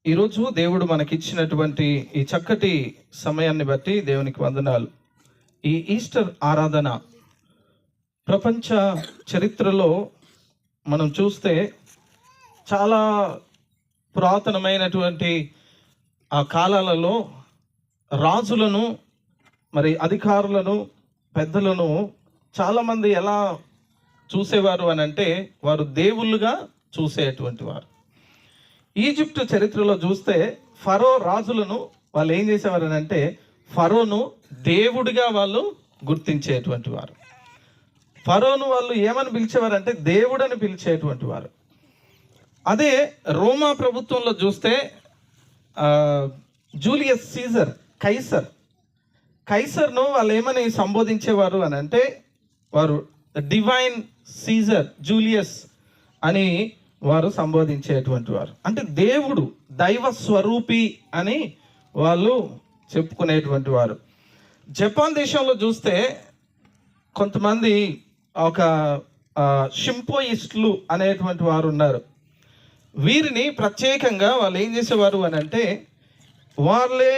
ఈరోజు దేవుడు మనకిచ్చినటువంటి ఈ చక్కటి సమయాన్ని బట్టి దేవునికి వందనాలు. ఈ ఈస్టర్ ఆరాధన ప్రపంచ చరిత్రలో మనం చూస్తే చాలా పురాతనమైనటువంటి ఆ కాలాలలో రాజులను, మరి అధికారులను, పెద్దలను చాలామంది ఎలా చూసేవారు అని అంటే వారు దేవుళ్ళుగా చూసేటువంటి వారు. ఈజిప్ట్ చరిత్రలో చూస్తే ఫరో రాజులను వాళ్ళు ఏం చేసేవారు అని అంటే ఫరోను దేవుడిగా వాళ్ళు గుర్తించేటువంటి వారు. ఫరోను వాళ్ళు ఏమని పిలిచేవారంటే దేవుడని పిలిచేటువంటి వారు. అదే రోమా ప్రభుత్వంలో చూస్తే జూలియస్ సీజర్, కైసర్ను వాళ్ళు ఏమని సంబోధించేవారు అని అంటే వారు డివైన్ సీజర్ జూలియస్ అని వారు సంబోధించేటువంటి వారు. అంటే దేవుడు, దైవ స్వరూపి అని వాళ్ళు చెప్పుకునేటువంటి వారు. జపాన్ దేశంలో చూస్తే కొంతమంది ఒక షింపోయిస్టులు అనేటువంటి వారు ఉన్నారు. వీరిని ప్రత్యేకంగా వాళ్ళు ఏం చేసేవారు అని అంటే వాళ్ళే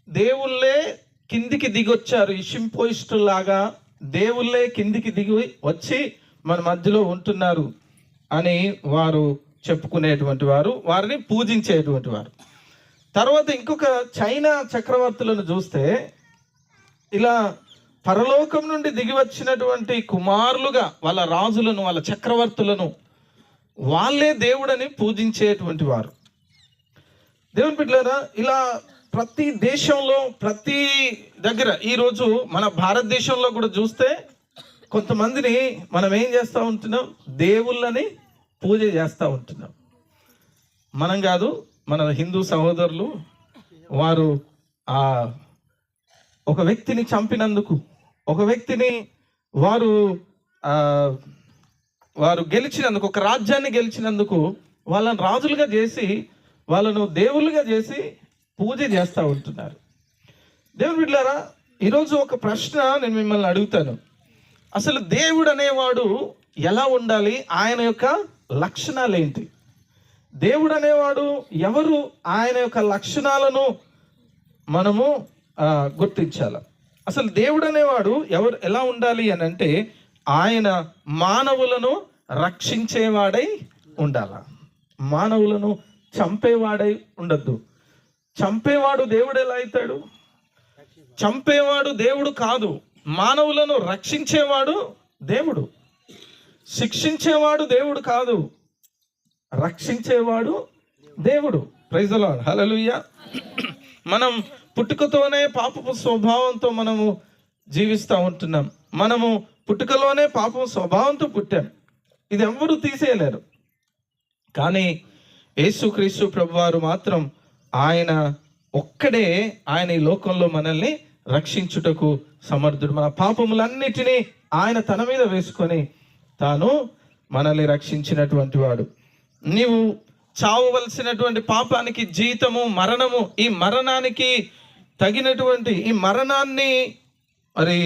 దేవుళ్ళే కిందికి దిగొచ్చారు. ఈ షింపోయిస్టులాగా దేవుళ్ళే కిందికి దిగి వచ్చి మన మధ్యలో ఉంటున్నారు అని వారు చెప్పుకునేటువంటి వారు, వారిని పూజించేటువంటి వారు. తర్వాత ఇంకొక చైనా చక్రవర్తులను చూస్తే ఇలా పరలోకం నుండి దిగి వచ్చినటువంటి కుమారులుగా వాళ్ళ రాజులను, వాళ్ళ చక్రవర్తులను వాళ్ళే దేవుడని పూజించేటువంటి వారు. దేవుని బిడ్డలారా, ఇలా ప్రతి దేశంలో, ప్రతి దగ్గర ఈరోజు మన భారతదేశంలో కూడా చూస్తే కొంతమందిని మనం ఏం చేస్తూ ఉంటున్నాం, దేవుళ్ళని పూజ చేస్తూ ఉంటున్నాం. మనం కాదు, మన హిందూ సహోదరులు వారు ఒక వ్యక్తిని చంపినందుకు, ఒక వ్యక్తిని వారు గెలిచినందుకు, ఒక రాజ్యాన్ని గెలిచినందుకు వాళ్ళని రాజులుగా చేసి, వాళ్ళను దేవుళ్ళుగా చేసి పూజ చేస్తూ ఉంటున్నారు. దేవుని బిడ్డలారా, ఈరోజు ఒక ప్రశ్న నేను మిమ్మల్ని అడుగుతాను. అసలు దేవుడు అనేవాడు ఎలా ఉండాలి? ఆయన యొక్క లక్షణాలు ఏంటి? దేవుడు అనేవాడు ఎవరు? ఆయన యొక్క లక్షణాలను మనము గుర్తించాలి. అసలు దేవుడు అనేవాడు ఎవరు, ఎలా ఉండాలి అని అంటే ఆయన మానవులను రక్షించేవాడై ఉండాల. మానవులను చంపేవాడై ఉండద్దు. చంపేవాడు దేవుడు ఎలా అవుతాడు? చంపేవాడు దేవుడు కాదు. మానవులను రక్షించేవాడు దేవుడు. శిక్షించేవాడు దేవుడు కాదు, రక్షించేవాడు దేవుడు. ప్రైజ్ ది లార్డ్, హల్లెలూయా. మనం పుట్టుకతోనే పాపపు స్వభావంతో మనము జీవిస్తూ ఉంటున్నాం. మనము పుట్టుకలోనే పాపపు స్వభావంతో పుట్టాం. ఇది ఎవ్వరూ తీసేయలేరు. కానీ యేసుక్రీస్తు ప్రభువారు మాత్రం ఆయన ఒక్కడే, ఆయన ఈ లోకంలో మనల్ని రక్షించుటకు సమర్థుడు. మన పాపములన్నిటినీ ఆయన తన మీద వేసుకొని తాను మనల్ని రక్షించినటువంటి వాడు. నీవు చావవలసినటువంటి పాపానికి జీతము మరణము. ఈ మరణానికి తగినటువంటి ఈ మరణాన్ని, మరి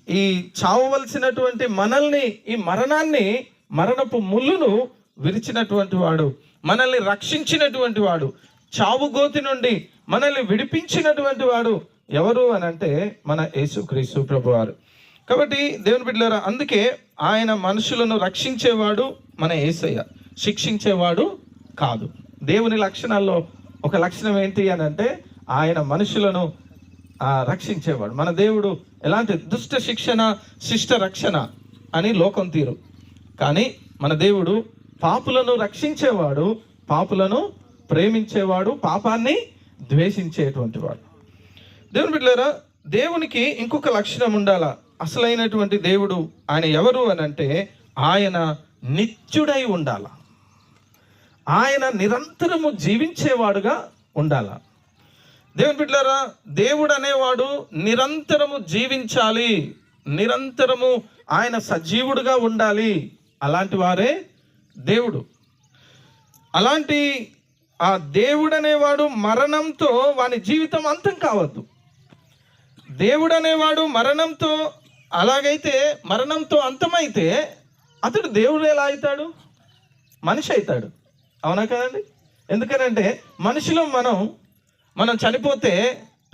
ఈ చావవలసినటువంటి మనల్ని, ఈ మరణాన్ని, మరణపు ముళ్ళును విరిచినటువంటి వాడు, మనల్ని రక్షించినటువంటి వాడు, చావుగోతి నుండి మనల్ని విడిపించినటువంటి వాడు ఎవరు అని అంటే మన యేసుక్రీస్తు ప్రభువారు. కాబట్టి దేవుని బిడ్డలారా, అందుకే ఆయన మనుషులను రక్షించేవాడు మన యేసయ్య, శిక్షించేవాడు కాదు. దేవుని లక్షణాల్లో ఒక లక్షణం ఏంటి అని అంటే ఆయన మనుషులను రక్షించేవాడు. మన దేవుడు ఎలాంటి దుష్ట శిక్షణ, శిష్ట రక్షణ అని లోకం తీరు. కానీ మన దేవుడు పాపులను రక్షించేవాడు, పాపులను ప్రేమించేవాడు, పాపాన్ని ద్వేషించేటువంటి వాడు. దేవుని బిడ్డలారా, దేవునికి ఇంకొక లక్షణం ఉండాలా. అసలైనటువంటి దేవుడు ఆయన ఎవరు అని అంటే ఆయన నిత్యుడై ఉండాల. ఆయన నిరంతరము జీవించేవాడుగా ఉండాల. దేవుని బిడ్డలారా, దేవుడు అనేవాడు నిరంతరము జీవించాలి, నిరంతరము ఆయన సజీవుడుగా ఉండాలి. అలాంటి వారే దేవుడు. అలాంటి ఆ దేవుడు అనేవాడు మరణంతో వాని జీవితం అంతం కావద్దు. దేవుడు అనేవాడు మరణంతో, అలాగైతే మరణంతో అంతమైతే అతడు దేవుడు ఎలా అవుతాడు? మనిషి అవుతాడు. అవునా కదండి? ఎందుకనంటే మనిషిలో మనం చనిపోతే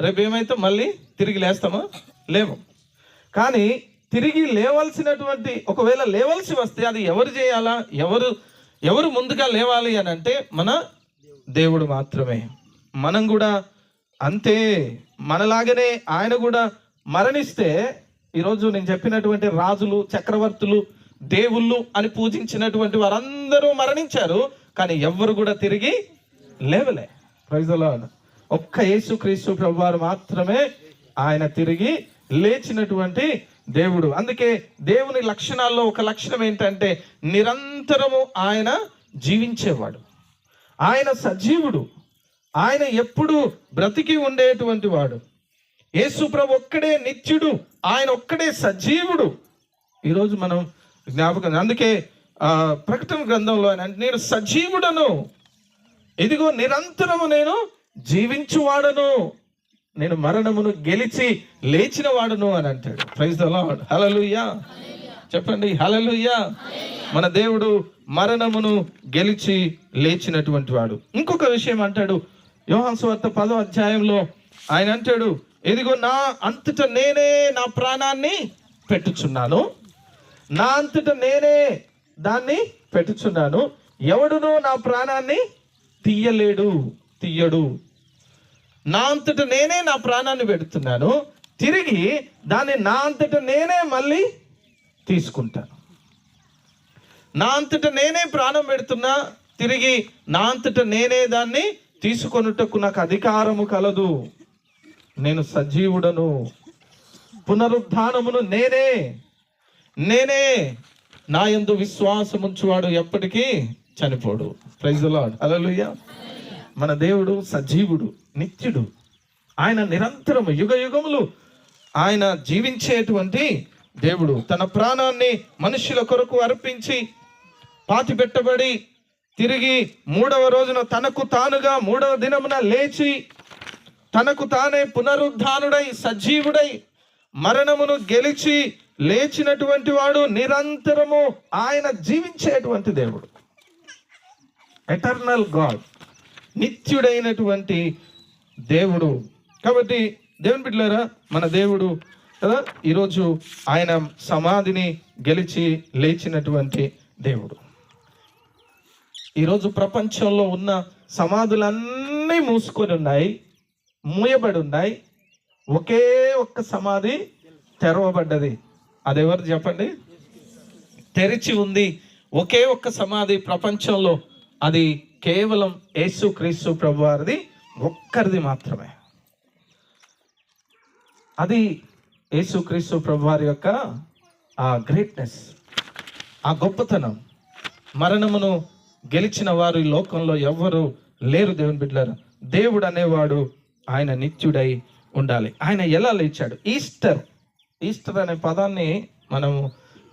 రేపు ఏమైతే మళ్ళీ తిరిగి లేస్తామో లేవు. కానీ తిరిగి లేవాల్సినటువంటి, ఒకవేళ లేవాల్సి వస్తే అది ఎవరు చేయాలా, ఎవరు ముందుగా లేవాలి అని అంటే మన దేవుడు మాత్రమే. మనం కూడా అంతే, మనలాగనే ఆయన కూడా మరణిస్తే, ఈరోజు నేను చెప్పినటువంటి రాజులు, చక్రవర్తులు, దేవుళ్ళు అని పూజించినటువంటి వారందరూ మరణించారు, కానీ ఎవ్వరు కూడా తిరిగి లేవలే. Praise the lord. ఒక్క యేసుక్రీస్తు ప్రభువారు మాత్రమే ఆయన తిరిగి లేచినటువంటి దేవుడు. అందుకే దేవుని లక్షణాల్లో ఒక లక్షణం ఏంటంటే నిరంతరము ఆయన జీవించేవాడు, ఆయన సజీవుడు, ఆయన ఎప్పుడు బ్రతికి ఉండేటువంటి వాడు. యేసు ప్రభు ఒక్కడే నిత్యుడు, ఆయన ఒక్కడే సజీవుడు. ఈరోజు మనం జ్ఞాపకం, అందుకే ప్రకటన గ్రంథంలో ఆయన అంటే నేను సజీవుడను, ఇదిగో నిరంతరము నేను జీవించువాడను, నేను మరణమును గెలిచి లేచిన వాడును అని అంటాడు. Praise the Lord. హల్లెలూయా చెప్పండి, హల్లెలూయా. మన దేవుడు మరణమును గెలిచి లేచినటువంటి వాడు. ఇంకొక విషయం అంటాడు యోహాను సువార్త 10వ అధ్యాయంలో, ఆయన అంటాడు, ఇదిగో నా అంతట నేనే నా ప్రాణాన్ని పెట్టుచున్నాను, నా అంతట నేనే దాన్ని పెట్టుచున్నాను, ఎవడునూ నా ప్రాణాన్ని తీయడు. నా అంతట నేనే నా ప్రాణాన్ని పెడుతున్నాను, తిరిగి దాన్ని నా అంతట నేనే మళ్ళీ తీసుకుంటాను. నా అంతట నేనే ప్రాణం పెడుతున్నా, తిరిగి నా అంతట నేనే దాన్ని తీసుకొనుటకు నాకు అధికారము కలదు. నేను సజీవుడను, పునరుద్ధానమును నేనే, నా యందు విశ్వాసముంచువాడు ఎప్పటికీ చనిపోడు. Praise the Lord. హల్లెలూయా. మన దేవుడు సజీవుడు, నిత్యుడు, ఆయన నిరంతరము యుగ యుగములు ఆయన జీవించేటువంటి దేవుడు. తన ప్రాణాన్ని మనుషుల కొరకు అర్పించి పాతి పెట్టబడి తిరిగి 3వ రోజున తనకు తానుగా 3వ దినమున లేచి తనకు తానే పునరుద్ధానుడై సజీవుడై మరణమును గెలిచి లేచినటువంటి వాడు, నిరంతరము ఆయన జీవించేటువంటి దేవుడు, ఎటర్నల్ గాడ్, నిత్యుడైనటువంటి దేవుడు. కాబట్టి దేవుని బిడ్డలారా, మన దేవుడు కదా ఈరోజు ఆయన సమాధిని గెలిచి లేచినటువంటి దేవుడు. ఈరోజు ప్రపంచంలో ఉన్న సమాధులన్నీ మూసుకొని ఉన్నాయి, మూయబడి ఉన్నాయి. ఒకే ఒక్క సమాధి తెరవబడ్డది. అదెవరు చెప్పండి? తెరిచి ఉంది ఒకే ఒక్క సమాధి ప్రపంచంలో, అది కేవలం యేసుక్రీస్తు ప్రభువారిది ఒక్కరిది మాత్రమే. అది యేసుక్రీస్తు ప్రభువారి యొక్క ఆ గ్రేట్నెస్, ఆ గొప్పతనం. మరణమును గెలిచిన వారు ఈ లోకంలో ఎవ్వరు లేరు. దేవుని బిడ్డలారా, దేవుడు అనేవాడు ఆయన నిత్యుడై ఉండాలి. ఆయన ఎలా లేచాడు? ఈస్టర్ అనే పదాన్ని మనము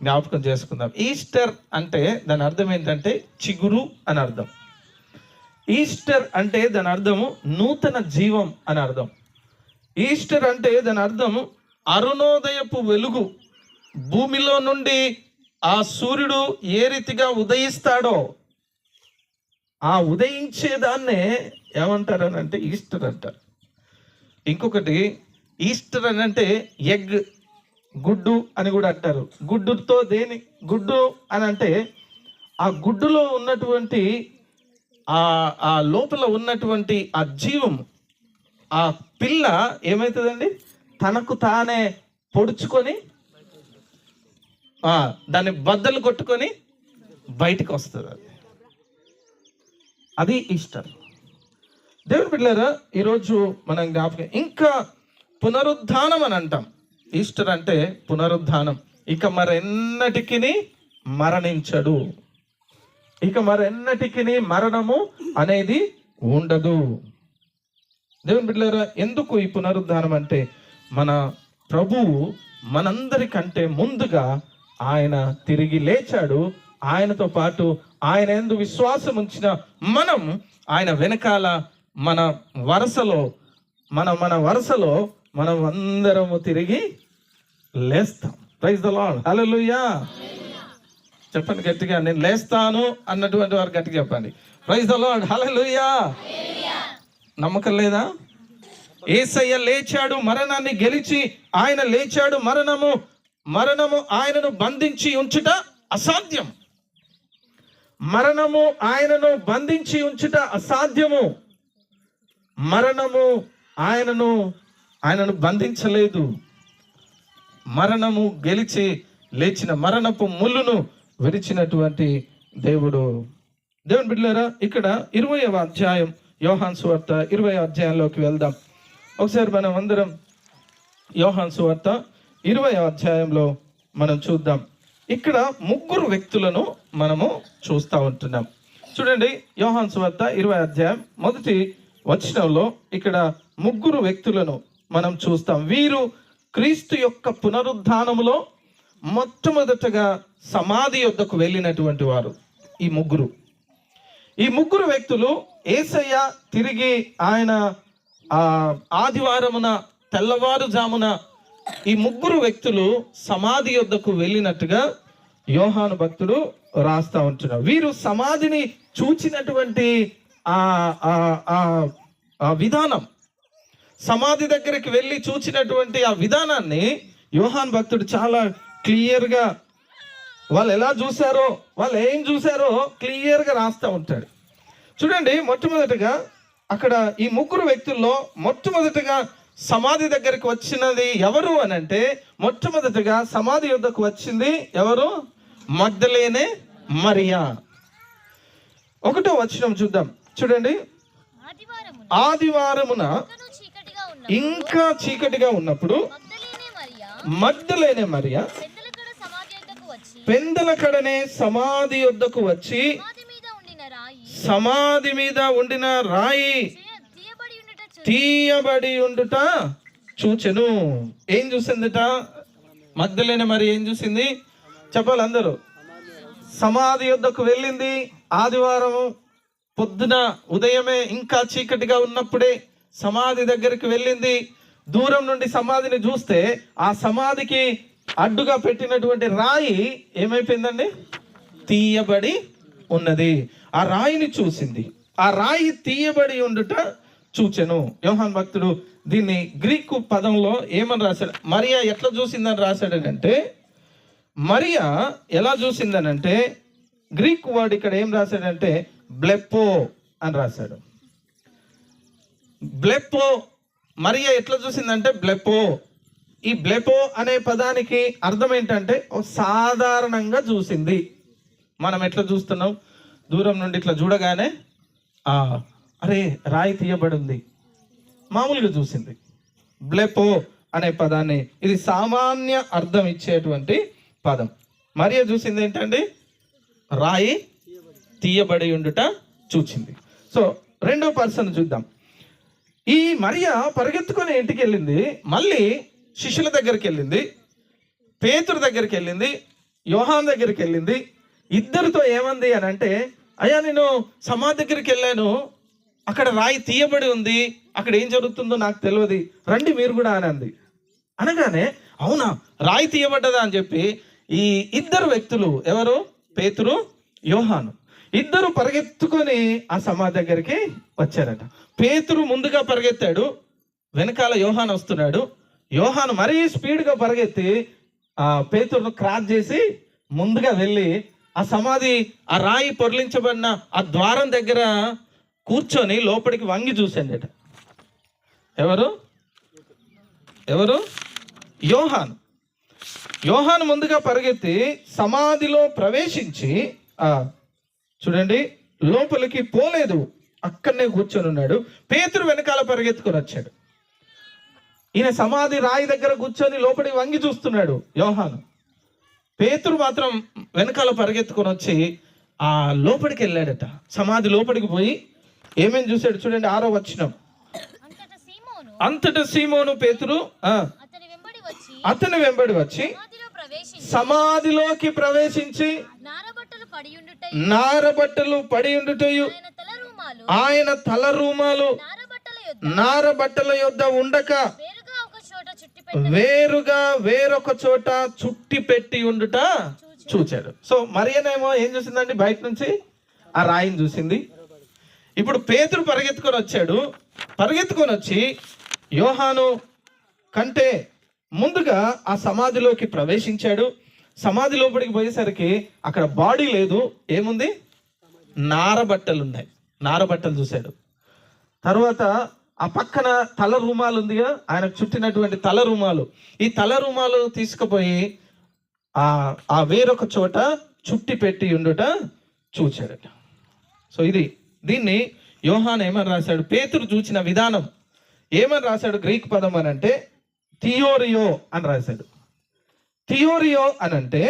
జ్ఞాపకం చేసుకుందాం. ఈస్టర్ అంటే దాని అర్థం ఏంటంటే చిగురు అని అర్థం. ఈస్టర్ అంటే దాని అర్థము నూతన జీవం అని అర్థం. ఈస్టర్ అంటే దాని అర్థము అరుణోదయపు వెలుగు. భూమిలో నుండి ఆ సూర్యుడు ఏ రీతిగా ఉదయిస్తాడో ఆ ఉదయించేదాన్నే ఏమంటారు అని అంటే ఈస్టర్ అంటారు. ఇంకొకటి ఈస్టర్ అని అంటే ఎగ్, గుడ్డు అని కూడా అంటారు. గుడ్డుతో గుడ్డు అని అంటే ఆ గుడ్డులో ఉన్నటువంటి ఆ లోపల ఉన్నటువంటి ఆ జీవం, ఆ పిల్ల ఏమవుతుందండి, తనకు తానే పొడుచుకొని దాన్ని బద్దలు కొట్టుకొని బయటికి వస్తుంది. అది ఈస్టర్. దేవుని బిడ్డలారా, ఈరోజు మనం జ్ఞాపకం, ఇంకా పునరుద్ధానం అని అంటాం. ఈస్టర్ అంటే పునరుద్ధానం. ఇక మరెన్నటికి మరణించడు, ఇక మరెన్నటికి మరణము అనేది ఉండదు. దేవుని బిడ్డలారా, ఎందుకు ఈ పునరుద్ధానం అంటే, మన ప్రభువు మనందరికంటే ముందుగా ఆయన తిరిగి లేచాడు. ఆయనతో పాటు ఆయన యందు విశ్వాసం ఉంచిన మనం ఆయన వెనకాల మన వరుసలో మనం అందరము తిరిగి లేస్తాం. Praise the Lord. హల్లెలూయా చెప్పండి గట్టిగా. నేను లేస్తాను అన్నటువంటి వారు గట్టిగా చెప్పండి. ప్రైజ్ ది లార్డ్, హల్లెలూయా. నమ్మకం లేదా? యేసయ్య లేచాడు, మరణాన్ని గెలిచి ఆయన లేచాడు. మరణము ఆయనను బంధించి ఉంచుట అసాధ్యం. మరణము ఆయనను బంధించి ఉంచుట అసాధ్యము. మరణము ఆయనను బంధించలేదు. మరణము గెలిచి లేచిన, మరణపు ముళ్ళును విరిచినటువంటి దేవుడు. దేవుని బిడ్డలారా, ఇక్కడ 20వ అధ్యాయం యోహాను సువార్త 20వ అధ్యాయంలోకి వెళ్దాం. ఒకసారి మనం అందరం యోహాను సువార్త 20వ అధ్యాయంలో మనం చూద్దాం. ఇక్కడ 3 వ్యక్తులను మనము చూస్తూ ఉంటున్నాం. చూడండి, యోహాను సువార్త 20వ అధ్యాయం 1వ వచనంలో ఇక్కడ 3 వ్యక్తులను మనం చూస్తాం. వీరు క్రీస్తు యొక్క పునరుద్ధానములో మొట్టమొదటగా సమాధి యొద్దకు వెళ్ళినటువంటి వారు. ఈ ముగ్గురు వ్యక్తులు యేసయ్య తిరిగి ఆయన ఆదివారమున తెల్లవారుజామున ఈ 3 వ్యక్తులు సమాధి యొద్దకు వెళ్ళినట్టుగా యోహాను భక్తుడు రాస్తా ఉంటున్నారు. వీరు సమాధిని చూచినటువంటి ఆ విధానం, సమాధి దగ్గరికి వెళ్ళి చూచినటువంటి ఆ విధానాన్ని యోహాను భక్తుడు చాలా క్లియర్గా, వాళ్ళు ఎలా చూశారో, వాళ్ళు ఏం చూశారో క్లియర్గా రాస్తూ ఉంటాడు. చూడండి, మొట్టమొదటిగా అక్కడ ఈ 3 వ్యక్తుల్లో మొట్టమొదటిగా సమాధి దగ్గరికి వచ్చినది ఎవరు అని అంటే, మొట్టమొదటిగా సమాధి యొద్దకు వచ్చింది ఎవరు? మగ్దలేనే మరియా. 1వ వచనం చూద్దాం. చూడండి, ఆదివారమున ఇంకా చీకటిగా ఉన్నప్పుడు మగ్దలేనే మరియా పెందలకడనే సమాధి యొద్దకు వచ్చి సమాధి మీద ఉండిన రాయి తీయబడి ఉండుట చూచెను. ఏం చూసిందిట మగ్దలేనే మరి? ఏం చూసింది చెప్పాలి అందరూ? సమాధి యొద్దకు వెళ్ళింది. ఆదివారం పొద్దున ఉదయమే ఇంకా చీకటిగా ఉన్నప్పుడే సమాధి దగ్గరికి వెళ్ళింది. దూరం నుండి సమాధిని చూస్తే ఆ సమాధికి అడ్డుగా పెట్టినటువంటి రాయి ఏమైపోయిందండి? తీయబడి ఉన్నది. ఆ రాయిని చూసింది. ఆ రాయి తీయబడి ఉండుట చూచెను. యోహాను భక్తుడు దీన్ని గ్రీకు పదంలో ఏమని రాశాడు? మరియా ఎట్లా చూసిందని రాశాడనంటే, మరియా ఎలా చూసిందనంటే, గ్రీక్ వర్డ్ ఇక్కడ ఏం రాశాడంటే బ్లెప్పో అని రాశాడు. బ్లెప్పో, మరియా ఎట్లా చూసిందంటే బ్లెప్పో. ఈ బ్లెపో అనే పదానికి అర్థం ఏంటంటే సాధారణంగా చూసింది. మనం ఎట్లా చూస్తున్నాం? దూరం నుండి ఇట్లా చూడగానే అరే రాయి తీయబడి ఉంది, మామూలుగా చూసింది. బ్లెపో అనే పదాన్ని, ఇది సామాన్య అర్థం ఇచ్చేటువంటి పదం. మరియా చూసింది ఏంటండి? రాయి తీయబడి ఉండుట చూచింది. సో 2వ పర్సన్ చూద్దాం. ఈ మరియా పరిగెత్తుకొని ఇంటికి వెళ్ళింది, మళ్ళీ శిష్యుల దగ్గరికి వెళ్ళింది, పేతురు దగ్గరికి వెళ్ళింది, యోహాన్ దగ్గరికి వెళ్ళింది. ఇద్దరితో ఏమంది అని అంటే, అయ్యా నేను సమాధి దగ్గరికి వెళ్ళాను, అక్కడ రాయి తీయబడి ఉంది, అక్కడ ఏం జరుగుతుందో నాకు తెలియదు, రండి మీరు కూడా అని అంది. అనగానే అవునా రాయి తీయబడ్డదా అని చెప్పి ఈ 2 వ్యక్తులు, ఎవరు? పేతురు, యోహాను, ఇద్దరు పరిగెత్తుకొని ఆ సమాధి దగ్గరికి వచ్చారట. పేతురు ముందుగా పరిగెత్తాడు, వెనకాల యోహాను వస్తున్నాడు. యోహాను మరీ స్పీడ్గా పరిగెత్తి ఆ పేతురును క్రాస్ చేసి ముందుగా వెళ్ళి ఆ సమాధి, ఆ రాయి పొర్లించబడిన ఆ ద్వారం దగ్గర కూర్చొని లోపలికి వంగి చూశాడట. ఎవరు? యోహాను ముందుగా పరిగెత్తి సమాధిలో ప్రవేశించి చూడండి లోపలికి పోలేదు, అక్కడనే కూర్చొని ఉన్నాడు. పేతురు వెనకాల పరిగెత్తుకొని వచ్చాడు. ఈయన సమాధి రాయి దగ్గర కూర్చొని లోపలికి వంగి చూస్తున్నాడు యోహాను. పేతురు మాత్రం వెనకాల పరిగెత్తుకొని వచ్చి ఆ లోపలికి వెళ్ళాడట. సమాధి లోపలికి పోయి ఏమేమి చూశాడు చూడండి. 6వ వచనం. అంతటా సీమోను పేతురు అతని వెంబడి వచ్చి సమాధిలోకి ప్రవేశించి నారబట్టలు పడి ఉండుటయు ఆయన తల రూమాలు నారబట్టల యొద్ద ఉండక వేరుగా వేరొక చోట చుట్టి పెట్టి ఉండుట చూచాడు. సో మరియనేమో ఏం చూసిందండి? బయట నుంచి ఆ రాయిని చూసింది. ఇప్పుడు పేతురు పరిగెత్తుకొని వచ్చి యోహాను కంటే ముందుగా ఆ సమాధిలోకి ప్రవేశించాడు. సమాధి లోపలికి పోయేసరికి అక్కడ బాడీ లేదు, ఏముంది? నారబట్టలు ఉన్నాయి. నారబట్టలు చూశాడు. తర్వాత ఆ పక్కన తల రుమాలు ఉందిగా, ఆయనకు చుట్టినటువంటి తల రుమాలు. ఈ తల రుమాలు తీసుకుపోయి ఆ వేరొక చోట చుట్టి పెట్టి ఉండుట చూచాడట. సో దీన్ని యోహాను ఏమని రాశాడు? పేతురు చూచిన విధానం ఏమని రాశాడు? గ్రీక్ పదం అని అంటే థియోరియో అని రాశాడు. థియోరియో అని అంటే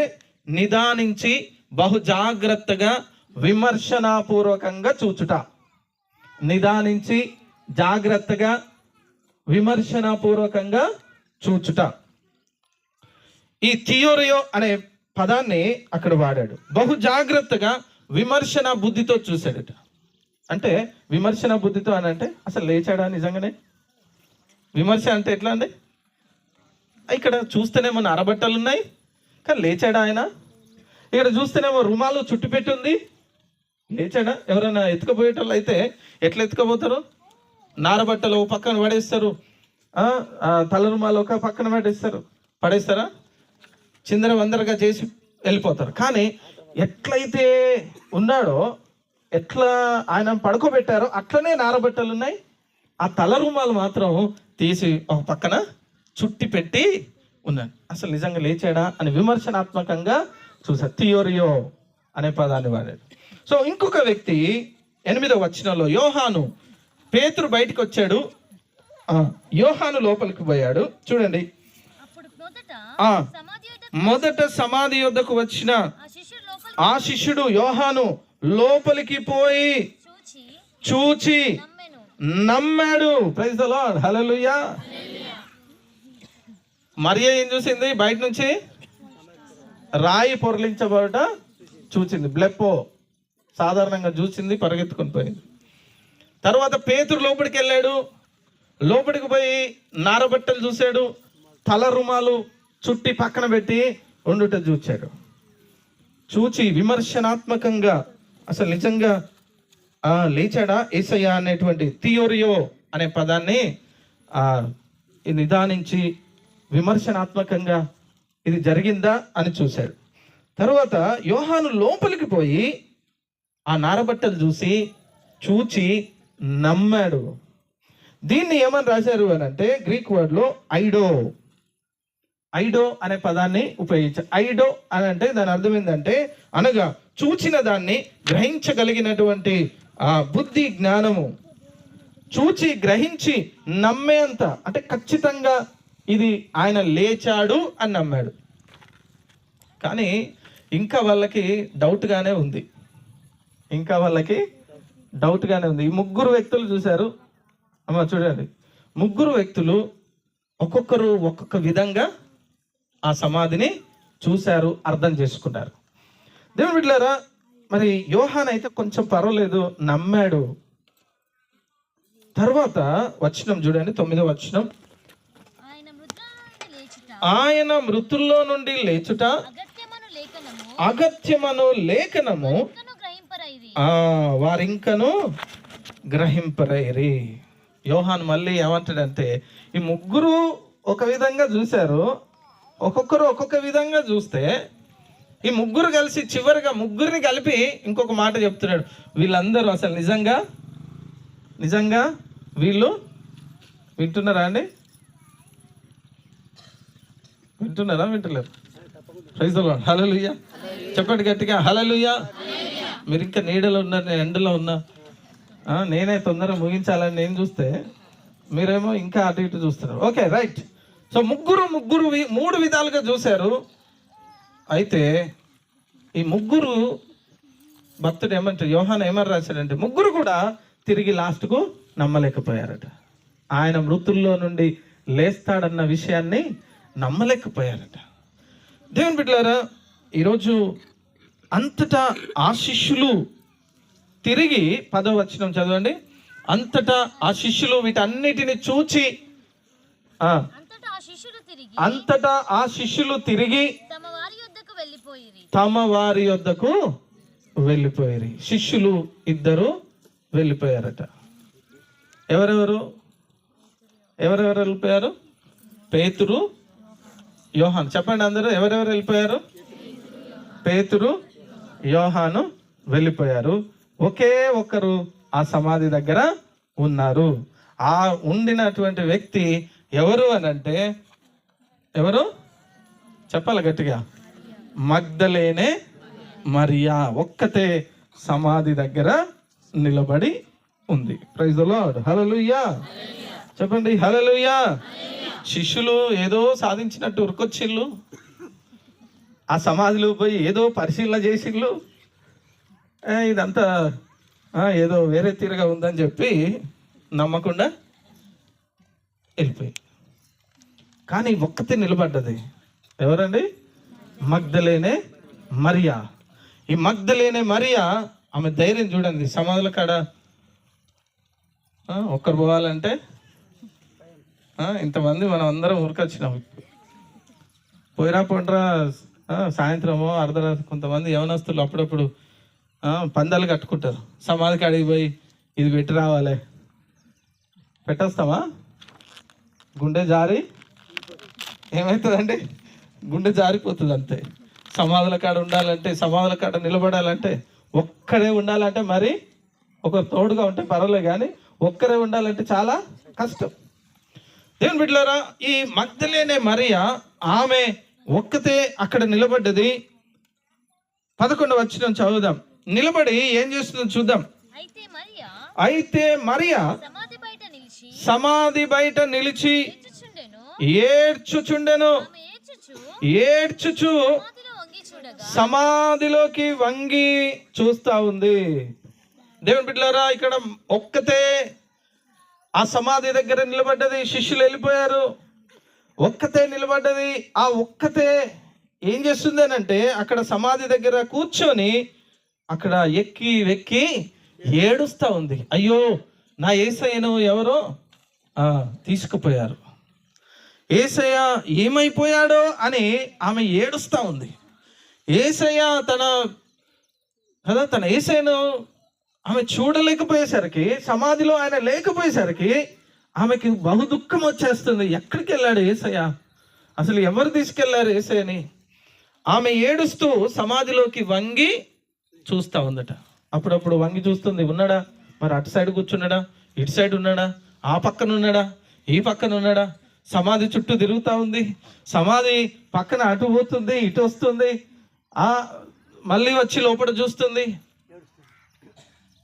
నిదానించి బహు జాగ్రత్తగా విమర్శనాపూర్వకంగా చూచుట. నిదానించి జాగ్రత్తగా విమర్శనాపూర్వకంగా చూచుట. ఈ థియోరియో అనే పదాన్ని అక్కడ వాడాడు. బహు జాగ్రత్తగా విమర్శన బుద్ధితో చూశాడట. అంటే విమర్శన బుద్ధితో అని అంటే అసలు లేచాడా నిజంగానే? విమర్శ అంటే ఎట్లా అండి? ఇక్కడ చూస్తేనేమో నారబట్టలు ఉన్నాయి, కానీ లేచాడా ఆయన? ఇక్కడ చూస్తేనేమో రుమాలు చుట్టు పెట్టి ఉంది, లేచాడా? ఎవరైనా ఎత్తుకపోయేటోళ్ళు అయితే ఎట్లా ఎత్తుకపోతారు? నారబట్టలు ఒక పక్కన పడేస్తారు, తల రుమాలు ఒక పక్కన పడేస్తారా? చిందర వందరగా చేసి వెళ్ళిపోతారు. కానీ ఎట్లయితే ఉన్నాడో, ఎట్లా ఆయన పడుకోబెట్టారో అట్లనే నారబట్టలు ఉన్నాయి. ఆ తల రుమాలు మాత్రం తీసి ఒక పక్కన చుట్టి పెట్టి ఉన్నాడు. అసలు నిజంగా లేచాడా అని విమర్శనాత్మకంగా చూసారు. థియోరియో అనే పదాన్ని వాడాడు. సో ఇంకొక వ్యక్తి 8వ వచనంలో యోహాను, పేతురు బయటికి వచ్చాడు, యోహాను లోపలికి పోయాడు. చూడండి, మొదట సమాధి యొద్దకు వచ్చిన ఆ శిష్యుడు యోహాను లోపలికి పోయి చూచి నమ్మాడు. ప్రైజ్ ది లార్డ్, హల్లెలూయా. మరియ ఏం చూసింది? బయట నుంచి రాయి పొరలించబడట చూసింది. బ్లెప్పో సాధారణంగా చూసింది, పరిగెత్తుకొని పోయింది. తర్వాత పేతురు లోపలికి వెళ్ళాడు. లోపలికి పోయి నారబట్టలు చూశాడు, తల రుమాలు చుట్టి పక్కన పెట్టి ఉండుట చూచాడు. చూచి విమర్శనాత్మకంగా అసలు నిజంగా లేచాడా యేసయ్య అనేటువంటి థియోరియో అనే పదాన్ని నిదానించి విమర్శనాత్మకంగా ఇది జరిగిందా అని చూశాడు. తర్వాత యోహాను లోపలికి పోయి ఆ నారబట్టలు చూచి నమ్మాడు. దీన్ని ఏమని రాశారు అని అంటే గ్రీక్ వర్డ్లో ఐడో అనే పదాన్ని ఉపయోగించారు. ఐడో అని అంటే దాని అర్థం ఏంటంటే అనగా చూచిన దాన్ని గ్రహించగలిగినటువంటి బుద్ధి జ్ఞానము, చూచి గ్రహించి నమ్మేంత, అంటే ఖచ్చితంగా ఇది ఆయన లేచాడు అని నమ్మాడు. కానీ ఇంకా వాళ్ళకి డౌట్గానే ఉంది. ఈ ముగ్గురు వ్యక్తులు చూశారు. చూడండి, ముగ్గురు వ్యక్తులు ఒక్కొక్కరు ఒక్కొక్క విధంగా ఆ సమాధిని చూశారు, అర్థం చేసుకున్నారు. దేవుని బిడ్డలారా, మరి యోహాన్ అయితే కొంచెం పర్వాలేదు, నమ్మాడు. తర్వాత వచనం చూడండి, 9వ వచనం, ఆయన మృతుల్లో నుండి లేచుట అగత్యమను లేఖనము వారింకను గ్రహింపరైరి. యోహాన్ మళ్ళీ ఏమంటాడంటే, ఈ ముగ్గురు ఒక విధంగా చూశారు, ఒక్కొక్కరు ఒక్కొక్క విధంగా చూస్తే ఈ ముగ్గురు కలిసి చివరిగా ముగ్గురిని కలిపి ఇంకొక మాట చెప్తున్నాడు. వీళ్ళందరూ అసలు నిజంగా వీళ్ళు వింటున్నారా అండి? వింటలేరు? Praise the Lord, hallelujah. చెప్పండి గట్టిగా, హల్లెలూయా. మీరు ఇంకా నీడలో ఉన్నారు, నేను ఎండలో ఉన్నా. నేనే తొందరగా ముగించాలని నేను చూస్తే మీరేమో ఇంకా అటు ఇటు చూస్తున్నారు. Okay, right. సో ముగ్గురు 3 విధాలుగా చూశారు. అయితే ఈ ముగ్గురు భక్తుడు ఏమంటారు, యోహాను ఏమని రాశాడంటే, ముగ్గురు కూడా తిరిగి లాస్ట్కు నమ్మలేకపోయారట. ఆయన మృతుల్లో నుండి లేస్తాడన్న విషయాన్ని నమ్మలేకపోయారట. దేవుని బిడ్డలారా, ఈరోజు అంతటా ఆ శిష్యులు తిరిగి 10వ వచనం చదవండి. అంతటా ఆ శిష్యులు వీటన్నిటిని చూచి అంతటా ఆ శిష్యులు తిరిగి తమ వారి యొద్దకు వెళ్ళిపోయారు. శిష్యులు 2 వెళ్ళిపోయారట. ఎవరెవరు వెళ్ళిపోయారు? పేతురు, యోహాను. చెప్పండి అందరూ, ఎవరెవరు వెళ్ళిపోయారు? పేతురు, యోహాను వెళ్ళిపోయారు. ఒకే ఒక్కరు ఆ సమాధి దగ్గర ఉన్నారు. ఆ ఉండినటువంటి వ్యక్తి ఎవరు అనంటే, ఎవరు చెప్పాలి గట్టిగా? మగ్దలేనే మరియా ఒక్కతే సమాధి దగ్గర నిలబడి ఉంది. Praise the Lord. హల్లెలూయా. చెప్పండి హల్లెలూయా. శిష్యులు ఏదో సాధించినట్టు ఉరికొచ్చిళ్ళు, ఆ సమాధిలో పోయి ఏదో పరిశీలన చేసిళ్ళు. ఇదంతా ఏదో వేరే తీరుగా ఉందని చెప్పి నమ్మకుండా వెళ్ళిపోయి, కానీ ఒక్కతే నిలబడ్డది. ఎవరండి? మగ్దలేనే మరియా. ఈ మగ్దలేనే మరియా, ఆమె ధైర్యం చూడండి. సమాధుల కాడ ఒక్కరు పోవాలంటే ఇంతమంది మనం అందరం ఊరికొచ్చినాం. పోయిరా పోండ్రా, సాయంత్రమో అర్ధరాత్రి కొంతమంది యవనస్తులు అప్పుడప్పుడు పందాలు కట్టుకుంటారు. సమాధి కాడికి పోయి ఇది పెట్టి రావాలి, పెట్టేస్తామా? గుండె జారి ఏమవుతుందండి? గుండె జారిపోతుంది అంతే. సమాధుల కాడ ఉండాలంటే, సమాధుల కాడ నిలబడాలంటే, ఒక్కడే ఉండాలంటే, మరి ఒకరు తోడుగా ఉంటే పర్వాలేదు, కానీ ఒక్కరే ఉండాలంటే చాలా కష్టం. దేవుని బిడ్డలారా, ఈ మగ్దలేనే మరియా ఆమె ఒక్కతే అక్కడ నిలబడ్డది. 11వ వచనం చదువుదాం. నిలబడి ఏం చేస్తుందో చూద్దాం. అయితే మరియా సమాధి బయట నిలిచి ఏడ్చుచుండెను. ఏడ్చుచు సమాధిలోకి వంగి చూస్తా ఉంది. దేవుని బిడ్డలారా, ఇక్కడ ఒక్కతే ఆ సమాధి దగ్గర నిలబడ్డది. శిష్యులు వెళ్ళిపోయారు, ఒక్కతే నిలబడ్డది. ఆ ఒక్కతే ఏం చేస్తుంది అని అంటే, అక్కడ సమాధి దగ్గర కూర్చొని అక్కడ ఎక్కి వెక్కి ఏడుస్తూ ఉంది. అయ్యో, నా యేసయ్యను ఎవరో తీసుకుపోయారు, యేసయ్య ఏమైపోయాడో అని ఆమె ఏడుస్తూ ఉంది. యేసయ్య తన యేసయ్యను ఆమె చూడలేకపోయేసరికి, సమాధిలో ఆయన లేకపోయేసరికి ఆమెకి బహు దుఃఖం వచ్చేస్తుంది. ఎక్కడికి వెళ్ళాడు యేసయ్య? అసలు ఎవరు తీసుకెళ్లారు యేసయ్యని? ఆమె ఏడుస్తూ సమాధిలోకి వంగి చూస్తూ ఉందట. అప్పుడప్పుడు వంగి చూస్తుంది. ఉన్నాడా? మరి అటు సైడ్ కూర్చున్నాడా? ఇటు సైడ్ ఉన్నాడా? ఆ పక్కన ఉన్నాడా? ఈ పక్కన ఉన్నాడా? సమాధి చుట్టూ తిరుగుతూ ఉంది. సమాధి పక్కన అటు పోతుంది, ఇటు వస్తుంది, మళ్ళీ వచ్చి లోపల చూస్తుంది.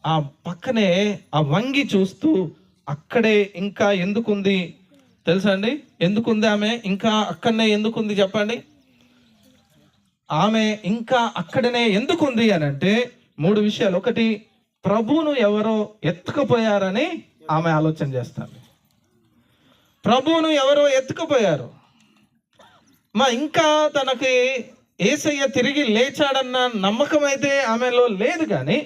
ఆ పక్కనే ఆ వంగి చూస్తూ అక్కడే ఇంకా ఎందుకుంది తెలుసా అండి? ఎందుకుంది ఆమె ఇంకా అక్కడనే? ఎందుకుంది చెప్పండి? ఆమె ఇంకా అక్కడనే ఎందుకుంది అని అంటే 3 విషయాలు. ఒకటి, ప్రభువును ఎవరో ఎత్తుకుపోయారని ఆమె ఆలోచన చేస్తారు. ప్రభువును ఎవరో ఎత్తుకుపోయారు. ఇంకా తనకి యేసయ్య తిరిగి లేచాడన్న నమ్మకం అయితే ఆమెలో లేదు, కానీ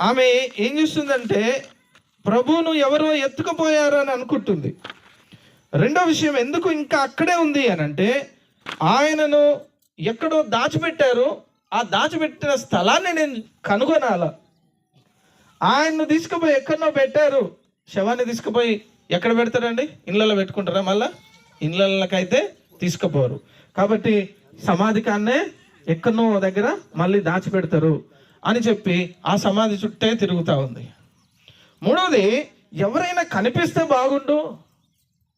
ఆమె ఏం చేస్తుందంటే ప్రభువును ఎవరో ఎత్తుకుపోయారు అని అనుకుంటుంది. రెండో విషయం, ఎందుకు ఇంకా అక్కడే ఉంది అని అంటే, ఆయనను ఎక్కడో దాచిపెట్టారు. ఆ దాచిపెట్టిన స్థలాన్ని నేను కనుగొనాల. ఆయన్ను తీసుకుపోయి ఎక్కడనో పెట్టారు. శవాన్ని తీసుకుపోయి ఎక్కడ పెడతారండి? ఇళ్ళలో పెట్టుకుంటారా? మళ్ళా ఇళ్ళకైతే తీసుకుపోరు. కాబట్టి సమాధికాన్నే ఎక్కడనో దగ్గర మళ్ళీ దాచిపెడతారు అని చెప్పి ఆ సమాధి చుట్టే తిరుగుతూ ఉంది. మూడవది, ఎవరైనా కనిపిస్తే బాగుండు,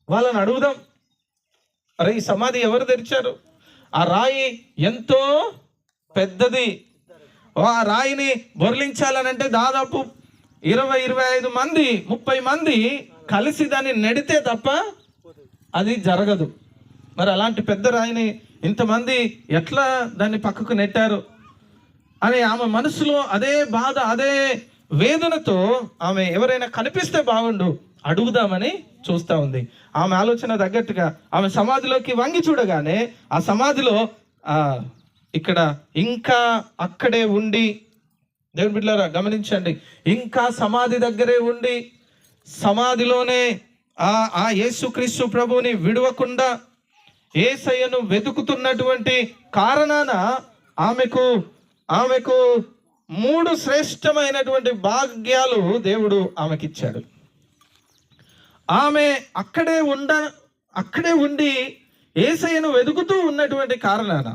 వాళ్ళని అడుగుదాం. అరే, ఈ సమాధి ఎవరు తెరిచారు? ఆ రాయి ఎంతో పెద్దది. ఆ రాయిని బొర్లించాలనంటే దాదాపు 20-25 మంది 30 మంది కలిసి దాన్ని నెడితే తప్ప అది జరగదు. మరి అలాంటి పెద్ద రాయిని ఇంతమంది ఎట్లా దాన్ని పక్కకు నెట్టారు అని ఆమె మనసులో అదే బాధ, అదే వేదనతో ఆమె ఎవరైనా కనిపిస్తే బాగుండు అడుగుదామని చూస్తూ ఉంది. ఆమె ఆలోచన తగ్గట్టుగా ఆమె సమాధిలోకి వంగి చూడగానే ఆ సమాధిలో ఇక్కడ ఇంకా అక్కడే ఉండి, దేవుని బిడ్డలారా గమనించండి, ఇంకా సమాధి దగ్గరే ఉండి సమాధిలోనే ఆ యేసుక్రీస్తు ప్రభువుని విడవకుండా యేసయ్యను వెతుకుతున్నటువంటి కారణాన ఆమెకు 3 శ్రేష్టమైనటువంటి భాగ్యాలు దేవుడు ఆమెకిచ్చాడు. ఆమె అక్కడే ఉండి యేసయ్యను వెతుకుతూ ఉన్నటువంటి కారణాన,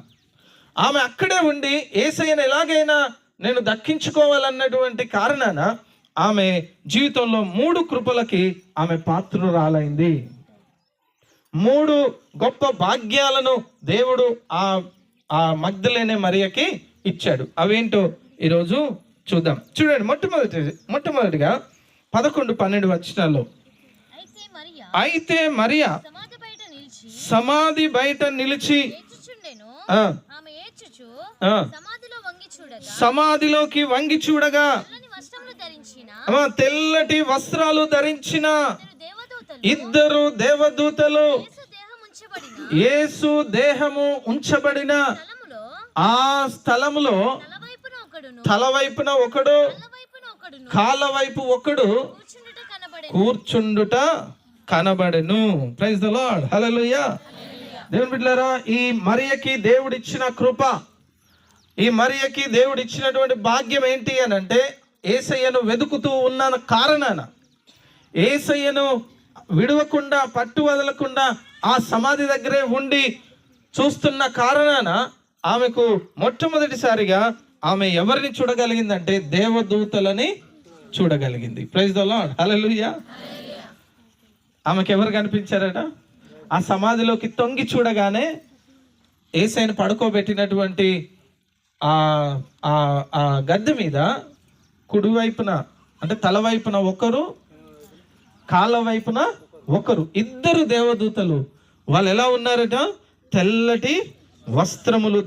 ఆమె అక్కడే ఉండి యేసయ్యను ఎలాగైనా నేను దక్కించుకోవాలన్నటువంటి కారణాన ఆమె జీవితంలో 3 కృపలకి ఆమె పాత్రురాలైంది. 3 గొప్ప భాగ్యాలను దేవుడు ఆ మగ్దలేనే మరియకి ఇచ్చాడు. అవేంటో ఈరోజు చూద్దాం. చూడండి, మొట్టమొదటిగా 11-12 వచనాల్లో, అయితే మరియా సమాధి బయట నిలిచి సమాధిలోకి వంగి చూడగా తెల్లటి వస్త్రాలు ధరించిన 2 దేవదూతలు యేసు దేహము ఉంచబడిన ఆ స్థలములో తలవైపున ఒకడు కాళ్ళ వైపు ఒకడు కూర్చుండుట కనబడెను. ప్రైజ్ ది లార్డ్, హల్లెలూయా. దేవుని బిడ్డలారా, ఈ మరియకి దేవుడిచ్చిన కృప, ఈ మరియకి దేవుడిచ్చినటువంటి భాగ్యం ఏంటి అని అంటే, యేసయ్యను వెతుకుతూ ఉన్న కారణాన, యేసయ్యను విడవకుండా పట్టు వదలకుండా ఆ సమాధి దగ్గరే ఉండి చూస్తున్న కారణాన ఆమెకు మొట్టమొదటిసారిగా ఆమె ఎవరిని చూడగలిగిందంటే దేవదూతలని చూడగలిగింది. ప్రైజ్ ది లార్డ్, హల్లెలూయా. ఆమెకు ఎవరు కనిపించారట? ఆ సమాధిలోకి తొంగి చూడగానే యేసయ్యను పడుకోబెట్టినటువంటి ఆ గద్దె మీద కుడివైపున అంటే తల వైపున ఒకరు, కాళ్ళ వైపున ఒకరు, 2 దేవదూతలు. వాళ్ళు ఎలా ఉన్నారట? తెల్లటి వస్త్రములు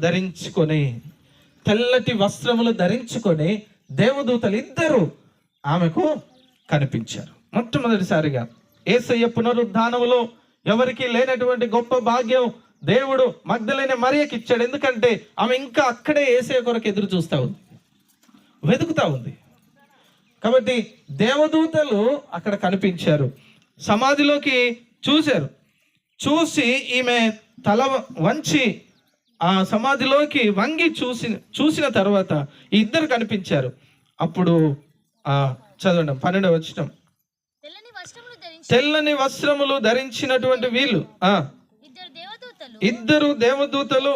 ధరించుకొని దేవదూతలు 2 ఆమెకు కనిపించారు. మొట్టమొదటిసారిగా యేసయ్య పునరుద్ధానములో ఎవరికి లేనటువంటి గొప్ప భాగ్యం దేవుడు మగ్దలేనే మరియకి ఇచ్చాడు. ఎందుకంటే ఆమె ఇంకా అక్కడే యేసయ్య కొరకు ఎదురు చూస్తూ ఉంది, వెతుకుతా ఉంది. కాబట్టి దేవదూతలు అక్కడ కనిపించారు, సమాధిలోకి చూశారు. చూసి ఈమె తల వంచి ఆ సమాధిలోకి వంగి చూసిన తర్వాత 2 కనిపించారు. అప్పుడు చదవండి 12వ వచనం. తెల్లని వస్త్రములు ధరించినటువంటి వీళ్ళు 2 దేవదూతలు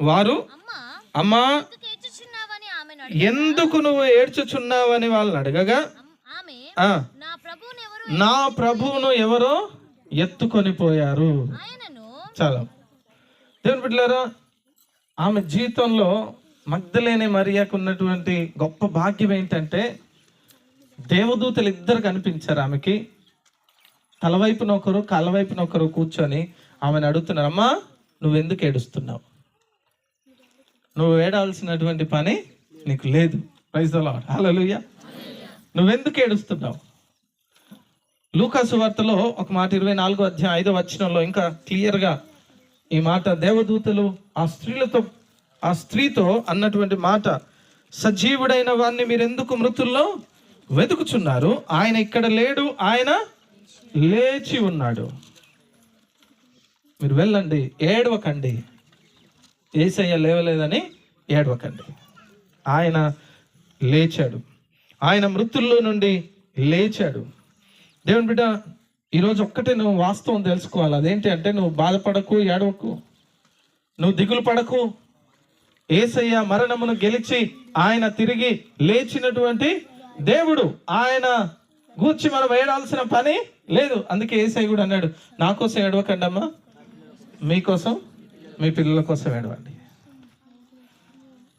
వారు అమ్మా ఎందుకు నువ్వు ఏడ్చుచున్నావని వాళ్ళని అడగగా నా ప్రభువును ఎవరో ఎత్తుకొని పోయారు. చాలా దేవుని బిడ్డలారా, ఆమె జీవితంలో మగ్దలేనే మరియకు ఉన్నటువంటి గొప్ప భాగ్యం ఏంటంటే దేవదూతలు 2 కనిపించారు ఆమెకి. తలవైపున ఒకరు, కాళ్ళ వైపున ఒకరు కూర్చొని ఆమెను అడుగుతున్నారు, అమ్మా నువ్వెందుకు ఏడుస్తున్నావు? నువ్వు ఏడాల్సినటువంటి పని నీకు లేదు. ప్రైజ్ ది లార్డ్, హల్లెలూయా. నువ్వెందుకు ఏడుస్తున్నావు? లూకా సువార్తలో ఒక మాట 24వ అధ్యాయం 5వ వచనంలో ఇంకా క్లియర్గా ఈ మాట దేవదూతలు ఆ స్త్రీతో అన్నటువంటి మాట, సజీవుడైన వాణ్ణి మీరెందుకు మృతుల్లో వెతుకుచున్నారు? ఆయన ఇక్కడ లేడు, ఆయన లేచి ఉన్నాడు. మీరు వెళ్ళండి, ఏడవకండి. యేసయ్య లేవలేదని ఏడవకండి. ఆయన లేచాడు, ఆయన మృతుల్లో నుండి లేచాడు. దేవుని బిడ్డ, ఈరోజు ఒక్కటే నువ్వు వాస్తవం తెలుసుకోవాలి. అదేంటి అంటే, నువ్వు బాధపడకు, ఏడవకు, నువ్వు దిగులు పడకు. యేసయ్య మరణమును గెలిచి ఆయన తిరిగి లేచినటువంటి దేవుడు. ఆయన గూర్చి మనం ఏడాల్సిన పని లేదు. అందుకే యేసయ్య కూడా అన్నాడు, నా కోసం ఏడవకండి అమ్మా, మీకోసం మీ పిల్లల కోసం ఏడవండి.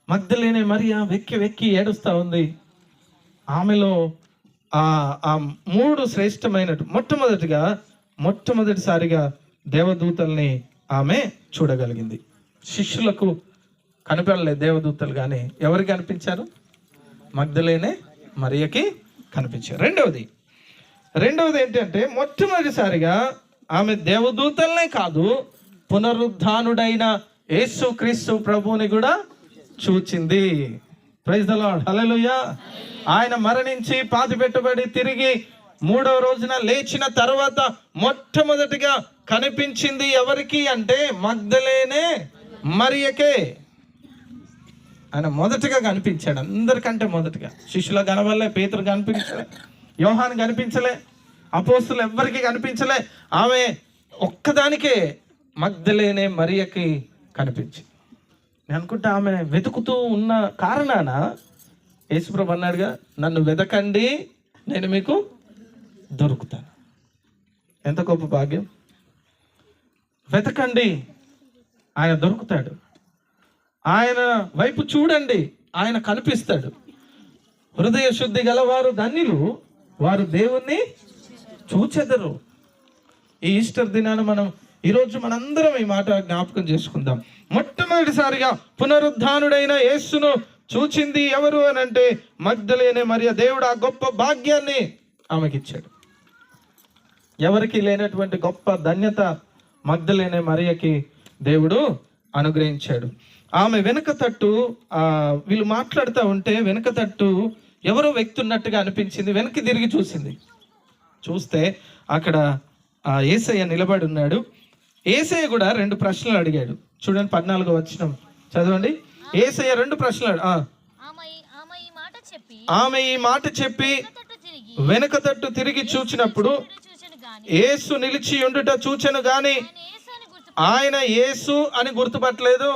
మగ్దలేనే మరియా వెక్కి ఏడుస్తూ ఉంది. ఆమెలో ఆ 3 శ్రేష్టమైన మొట్టమొదటిసారిగా దేవదూతల్ని ఆమె చూడగలిగింది. శిష్యులకు కనిపించలేదు దేవదూతలు, కానీ ఎవరికి కనిపించారు? మగ్దలేనే మరియకి కనిపించారు. రెండవది ఏంటంటే, మొట్టమొదటిసారిగా ఆమె దేవదూతలనే కాదు, పునరుద్ధానుడైన యేసుక్రీస్తు ప్రభువుని కూడా చూచింది. ప్రైజ్ ది లార్డ్, హల్లెలూయా. ఆయన మరణించి పాతిపెట్టబడి తిరిగి మూడవ రోజున లేచిన తర్వాత మొట్టమొదటిగా కనిపించింది ఎవరికి అంటే మగ్దలేనే మరియకే. ఆయన మొదటగా కనిపించాడు, అందరికంటే మొదటగా. శిష్యుల కనబడలే, పేతురు కనిపించలే, యోహాను కనిపించలే, అపోస్తులు ఎవ్వరికి కనిపించలే. ఆమె ఒక్కదానికే మగ్దలేనే మరియకి కనిపించింది. నేను అనుకుంటా ఆమె వెతుకుతూ ఉన్న కారణాన యేసుప్రభు అన్నాడుగా, నన్ను వెతకండి నేను మీకు దొరుకుతాను. ఎంత గొప్ప భాగ్యం! వెతకండి, ఆయన దొరుకుతాడు. ఆయన వైపు చూడండి, ఆయన కనిపిస్తాడు. హృదయ శుద్ధి గలవారు ధన్యులు, వారు దేవుణ్ణి చూచెదరు. ఈ ఈస్టర్ దినాన ఈరోజు మనందరం ఈ మాట జ్ఞాపకం చేసుకుందాం. మొట్టమొదటిసారిగా పునరుద్ధానుడైన యేసును చూచింది ఎవరు అని అంటే మగ్దలేనే మరియ. దేవుడు ఆ గొప్ప భాగ్యాన్ని ఆమెకిచ్చాడు. ఎవరికి లేనటువంటి గొప్ప ధన్యత మగ్దలేనే మరియకి దేవుడు అనుగ్రహించాడు. ఆమె వెనుక తట్టు వీళ్ళు మాట్లాడుతూ ఉంటే వెనుక తట్టు ఎవరో వ్యక్తి ఉన్నట్టుగా అనిపించింది. వెనక్కి తిరిగి చూసింది. చూస్తే అక్కడ యేసయ్య నిలబడి ఉన్నాడు. యేసయ్య కూడా 2 ప్రశ్నలు అడిగాడు. చూడండి 14వ వచనం చదవండి. యేసయ్య 2 ప్రశ్నలు. ఆమె ఈ మాట చెప్పి వెనుక తట్టు తిరిగి చూచినప్పుడు యేసు నిలిచి ఉండుట చూచెను గాని ఆయన యేసు అని గుర్తుపట్టలేదు.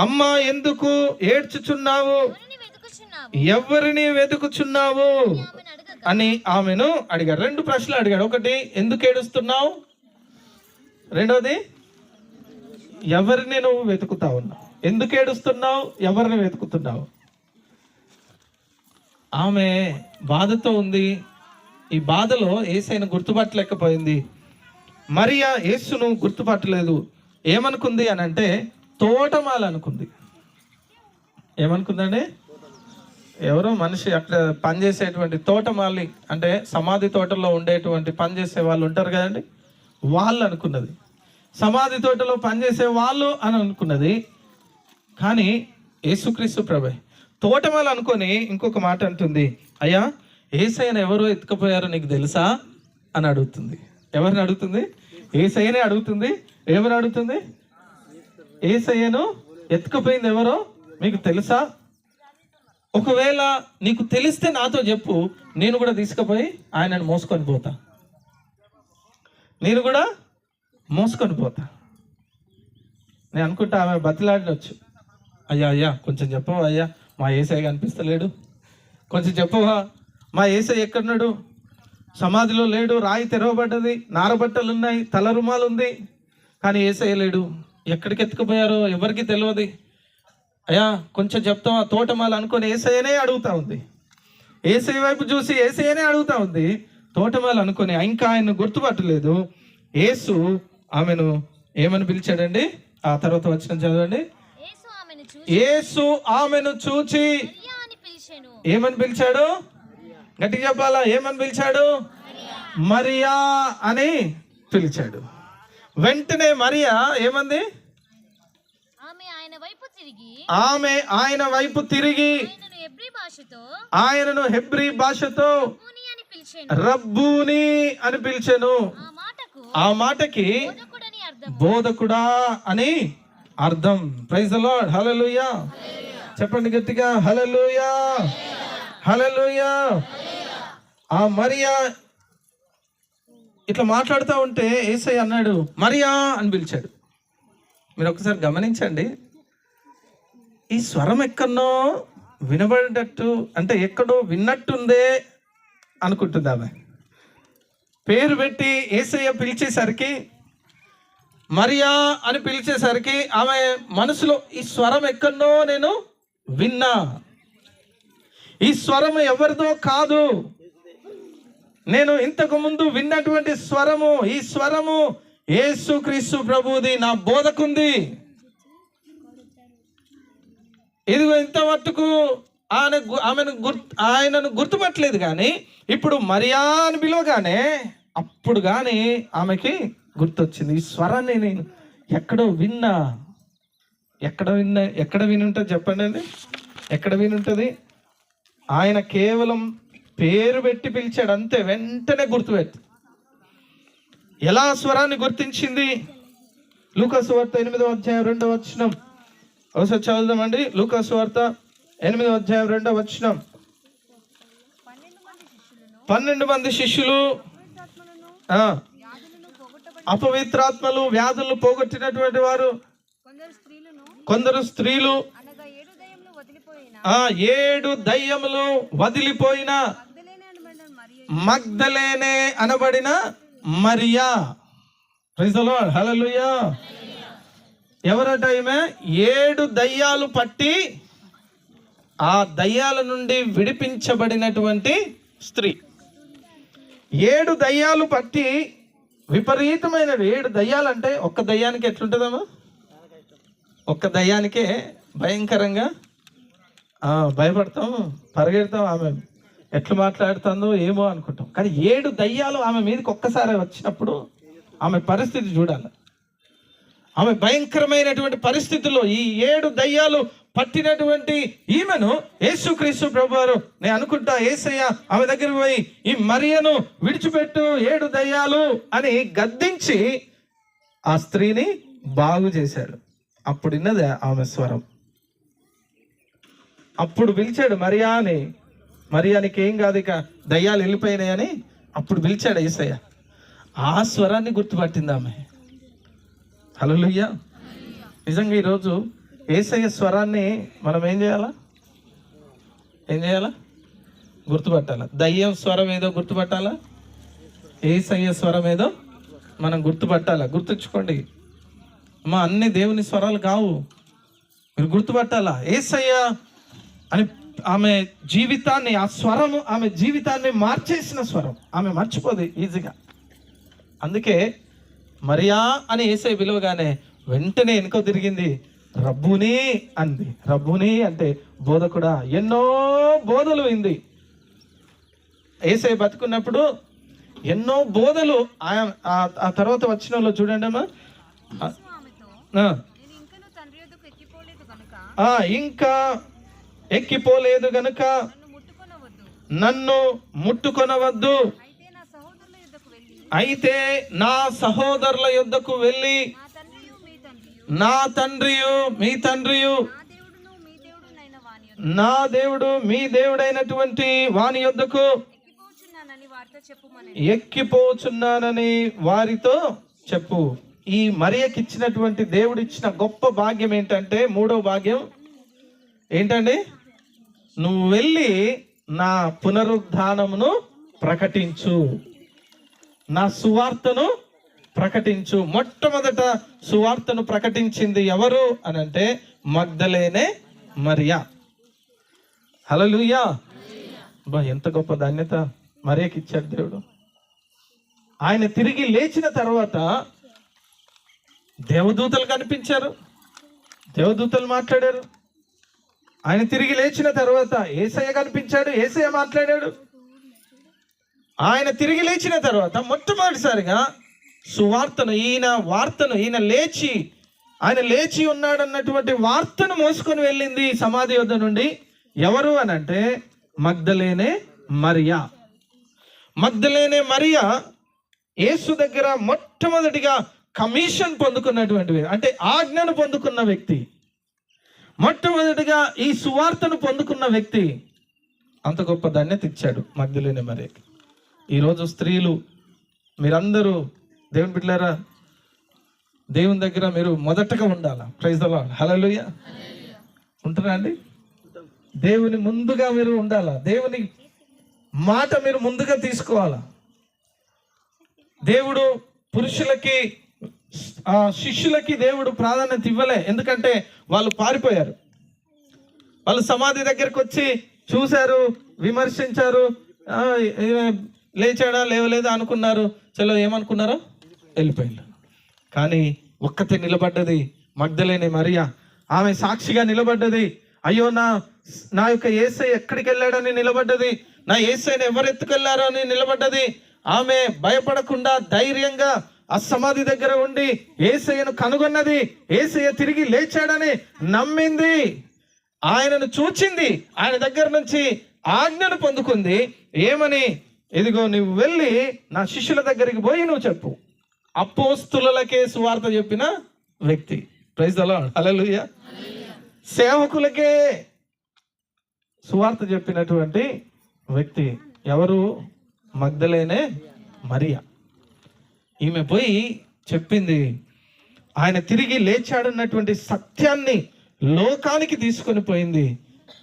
అమ్మా ఎందుకు ఏడ్చుచున్నావు, ఎవరిని వెతుకుచున్నావు అని ఆమెను అడిగాడు. 2 ప్రశ్నలు అడిగాడు. ఒకటి, ఎందుకు ఏడుస్తున్నావు? రెండోది, ఎవరిని నువ్వు వెతుకుతా ఉన్నావు? ఎందుకు ఏడుస్తున్నావు, ఎవరిని వెతుకుతున్నావు? ఆమె బాధతో ఉంది. ఈ బాధలో యేసయ్యను గుర్తుపట్టలేకపోయింది. మరియా యేసును గుర్తుపట్టలేదు. ఏమనుకుంది అని అంటే తోటమాల అనుకుంది. ఏమనుకుందండి? ఎవరో మనిషి అక్కడ పనిచేసేటువంటి తోటమాలి అంటే సమాధి తోటలో ఉండేటువంటి పనిచేసే వాళ్ళు ఉంటారు కదండి, వాళ్ళు అనుకున్నది. సమాధి తోటలో పనిచేసే వాళ్ళు అని అనుకున్నది. కానీ యేసుక్రీస్తు ప్రభు తోటమాల అనుకొని ఇంకొక మాట అంటుంది, అయ్యా యేసయ్యను ఎవరో ఎత్తుకుపోయారో నీకు తెలుసా అని అడుగుతుంది. ఎవరిని అడుగుతుంది? యేసయ్యనే అడుగుతుంది. ఎవరు అడుగుతుంది? యేసయ్యను ఎత్తుకుపోయింది ఎవరో మీకు తెలుసా? ఒకవేళ నీకు తెలిస్తే నాతో చెప్పు, నేను కూడా తీసుకుపోయి ఆయనను మోసుకొని పోతా. నేను కూడా మోసుకొని పోతా. నేను అనుకుంటా ఆమె బతిలాడవచ్చు. అయ్యా కొంచెం చెప్పవా, అయ్యా మా యేసయ్య కనిపిస్తలేడు, కొంచెం చెప్పవా, మా యేసయ్య ఎక్కడున్నాడు? సమాధిలో లేడు, రాయి తెరవబడ్డది, నారబట్టలు ఉన్నాయి, తల రుమాలు ఉంది, కానీ యేసయ్య లేడు. ఎక్కడికి ఎత్తుకుపోయారో ఎవరికి తెలియదు. అయ్యా కొంచెం చెప్తావా? తోటమాల అనుకొని యేసయ్యనే అడుగుతా ఉంది. యేసయ్య వైపు చూసి యేసయ్యనే అడుగుతా ఉంది. తోటమాల అనుకొని ఇంకా ఆయన్ను గుర్తుపట్టలేదు. యేసు ఆమెను ఏమని పిలిచాడండి? ఆ తర్వాత వచ్చిన చదవండి. యేసు ఆమెను చూచి ఏమని పిలిచాడు? గట్టిగా చెప్పాలా? ఏమని పిలిచాడు? మరియా అని పిలిచాడు. వెంటనే మరియా ఏమంది? ఆమె ఆయన వైపు తిరిగి ఆయనను హెబ్రీ భాషతో రబ్బూని అని పిలిచెను. ఆ మాటకి బోధకుడా అని అర్థం. Praise the Lord. హల్లెలూయా. చెప్పండి గట్టిగా, హల్లెలూయా హల్లెలూయా. ఆ మరియా ఇట్లా మాట్లాడుతూ ఉంటే యేసయ్య అన్నాడు మరియా అని పిలిచాడు. మీరు ఒకసారి గమనించండి, ఈ స్వరం ఎక్కడో వినబడేటట్టు అంటే ఎక్కడో విన్నట్టుందే అనుకుంటుంది ఆమె. పేరు పెట్టి యేసయ్య పిలిచేసరికి, మరియా అని పిలిచేసరికి ఆమె మనసులో ఈ స్వరం ఎక్కడో నేను విన్నా, ఈ స్వరం ఎవరిదో కాదు, నేను ఇంతకు ముందు విన్నటువంటి స్వరము, ఈ స్వరము యేసుక్రీస్తు ప్రభువుది, నా బోధకుంది. ఇదిగో ఇంత మట్టుకు ఆయనను గుర్తుపట్టలేదు. కానీ ఇప్పుడు మరియా అని పిలవగానే అప్పుడు కానీ ఆమెకి గుర్తొచ్చింది, ఈ స్వరాన్ని నేను ఎక్కడో విన్నా. ఎక్కడ విని ఉంటుంది చెప్పండి అండి? ఎక్కడ విని ఉంటుంది? ఆయన కేవలం పేరు పెట్టి పిలిచాడు అంతే, వెంటనే గుర్తుపెట్టి. ఎలా స్వరాన్ని గుర్తించింది? లూకాసు వార్త 8వ అధ్యాయం 2వ వచనం ఒకసారి చదువుదామండి. లూకాసు వార్త 8వ అధ్యాయం 2వ వచనం. 12 మంది శిష్యులు అపవిత్రాత్మలు, వ్యాధులు పోగొట్టినటువంటి వారు, కొందరు స్త్రీలు, 7 దయ్యములు వదిలిపోయిన మగ్దలేనే అనబడిన మరియా. ప్రైజ్ ది లార్డ్, హల్లెలూయా. ఎవరట ఈమె? 7 దయ్యాలు పట్టి ఆ దయ్యాల నుండి విడిపించబడినటువంటి స్త్రీ. 7 దయ్యాలు పట్టి విపరీతమైన 7 దయ్యాలు అంటే ఒక్క దయ్యానికి ఎట్లుంటుందమ్మా? ఒక్క దయ్యానికే భయంకరంగా భయపడతాం, పరిగెడతాం. ఆమె ఎట్లా మాట్లాడుతుందో ఏమో అనుకుంటాం. కానీ 7 దయ్యాలు ఆమె మీదకి ఒక్కసారి వచ్చినప్పుడు ఆమె పరిస్థితి చూడాలి. ఆమె భయంకరమైనటువంటి పరిస్థితుల్లో ఈ 7 దయ్యాలు పట్టినటువంటి ఈమెను యేసుక్రీస్తు ప్రభువారు, నేను అనుకుంటా యేసయ్య ఆమె దగ్గరికి పోయి ఈ మరియను విడిచిపెట్టు 7 దయ్యాలు అని గద్దించి ఆ స్త్రీని బాగు చేశాడు. అప్పుడు విన్నది ఆమె స్వరం. అప్పుడు పిలిచాడు మరియా అని. మరియానికి ఏం కాదు, ఇక దయ్యాలు వెళ్ళిపోయినాయని అప్పుడు పిలిచాడు యేసయ్య. ఆ స్వరాన్ని గుర్తుపట్టింది ఆమె. హల్లెలూయా. నిజంగా ఈరోజు యేసయ్య స్వరాన్ని మనం ఏం చేయాలా? గుర్తుపట్టాలా. దయ్యం స్వరం ఏదో గుర్తుపట్టాలా, యేసయ్య స్వరం ఏదో మనం గుర్తుపట్టాలా. గుర్తుంచుకోండి అమ్మా, అన్ని దేవుని స్వరాలు కావు, మీరు గుర్తుపట్టాలా. యేసయ్య అని ఆమె జీవితాన్ని, ఆ స్వరము ఆమె జీవితాన్ని మార్చేసిన స్వరం. ఆమె మర్చిపోదు ఈజీగా. అందుకే మరియా అని యేసయ్య పిలువగానే వెంటనే వెనుక తిరిగింది, రబ్బునీ అంది. రబ్బునీ అంటే బోధకుడా. ఎన్నో బోధలు వింది యేసయ్య బతుకున్నప్పుడు, ఎన్నో బోధలు. ఆ తర్వాత వచ్చిన వాళ్ళు చూడండి అమ్మా, ఇంకా ఎక్కిపోలేదు గనుక నన్ను ముట్టుకొనవద్దు, అయితే నా సహోదరుల యొద్దకు వెళ్ళి నా తండ్రియు మీ తండ్రియు, నా దేవుడు మీ దేవుడైనటువంటి వాని యొద్దకు ఎక్కిపోచున్నానని వారితో చెప్పు. ఈ మరియకి ఇచ్చినటువంటి దేవుడు ఇచ్చిన గొప్ప భాగ్యం ఏంటంటే, 3వ భాగ్యం ఏంటండి? నువ్వు వెళ్ళి నా పునరుద్ధానమును ప్రకటించు, నా సువార్తను ప్రకటించు. మొట్టమొదట సువార్తను ప్రకటించింది ఎవరు అని అంటే మగ్దలేనే మరియా. హల్లెలూయా. బా, ఎంత గొప్ప ధన్యత మరియకి ఇచ్చాడు దేవుడు. ఆయన తిరిగి లేచిన తర్వాత దేవదూతలు కనిపించారు, దేవదూతలు మాట్లాడారు. ఆయన తిరిగి లేచిన తర్వాత యేసయ్య కనిపించాడు, యేసయ్య మాట్లాడాడు. ఆయన తిరిగి లేచిన తర్వాత మొట్టమొదటిసారిగా సువార్తను, ఈయన లేచి ఉన్నాడన్నటువంటి వార్తను మోసుకొని వెళ్ళింది సమాధి వద్ద నుండి. ఎవరు అని అంటే మగ్దలేనే మరియా. మగ్దలేనే మరియా యేసు దగ్గర మొట్టమొదటిగా కమిషన్ పొందుకున్నటువంటి, అంటే ఆజ్ఞను పొందుకున్న వ్యక్తి, మొట్టమొదటిగా ఈ సువార్తను పొందుకున్న వ్యక్తి. అంత గొప్ప ధన్యత ఇచ్చాడు మగ్దలేనే మరియకి. ఈరోజు స్త్రీలు మీరందరూ దేవుని బిడ్డలారా, దేవుని దగ్గర మీరు మొదటగా ఉండాలా. ప్రైజ్ ది లార్డ్, హల్లెలూయా. ఉంటున్నా అండి? దేవుని ముందుగా మీరు ఉండాలా. దేవుని మాట మీరు ముందుగా తీసుకోవాలా. దేవుడు పురుషులకి, శిష్యులకి దేవుడు ప్రాధాన్యత ఇవ్వలే. ఎందుకంటే వాళ్ళు పారిపోయారు. వాళ్ళు సమాధి దగ్గరకు వచ్చి చూశారు, విమర్శించారు, లేచాడా లేవలేదా అనుకున్నారు. చలో ఏమనుకున్నారో వెళ్ళిపోయారు. కానీ ఒక్కతే నిలబడ్డది మగ్దలేనే మరియా. ఆమె సాక్షిగా నిలబడ్డది. అయ్యో నా యొక్క యేసయ్య ఎక్కడికి వెళ్ళాడని నిలబడ్డది. నా యేసయ్యని ఎవరు ఎత్తుకెళ్లారో అని నిలబడ్డది. ఆమె భయపడకుండా ధైర్యంగా ఆ సమాధి దగ్గర ఉండి యేసయ్యను కనుగొన్నది. యేసయ్య తిరిగి లేచాడని నమ్మింది, ఆయనను చూచింది, ఆయన దగ్గర నుంచి ఆజ్ఞను పొందుకుంది. ఏమని? ఇదిగో నువ్వు వెళ్ళి నా శిష్యుల దగ్గరికి పోయి నువ్వు చెప్పు. అపోస్తులకే సువార్త చెప్పిన వ్యక్తి. ప్రైజ్ ది లార్డ్, హల్లెలూయా. సేవకులకే సువార్త చెప్పినటువంటి వ్యక్తి ఎవరు? మగ్దలేనే మరియా. ఈమె పోయి చెప్పింది. ఆయన తిరిగి లేచాడన్నటువంటి సత్యాన్ని లోకానికి తీసుకొని పోయింది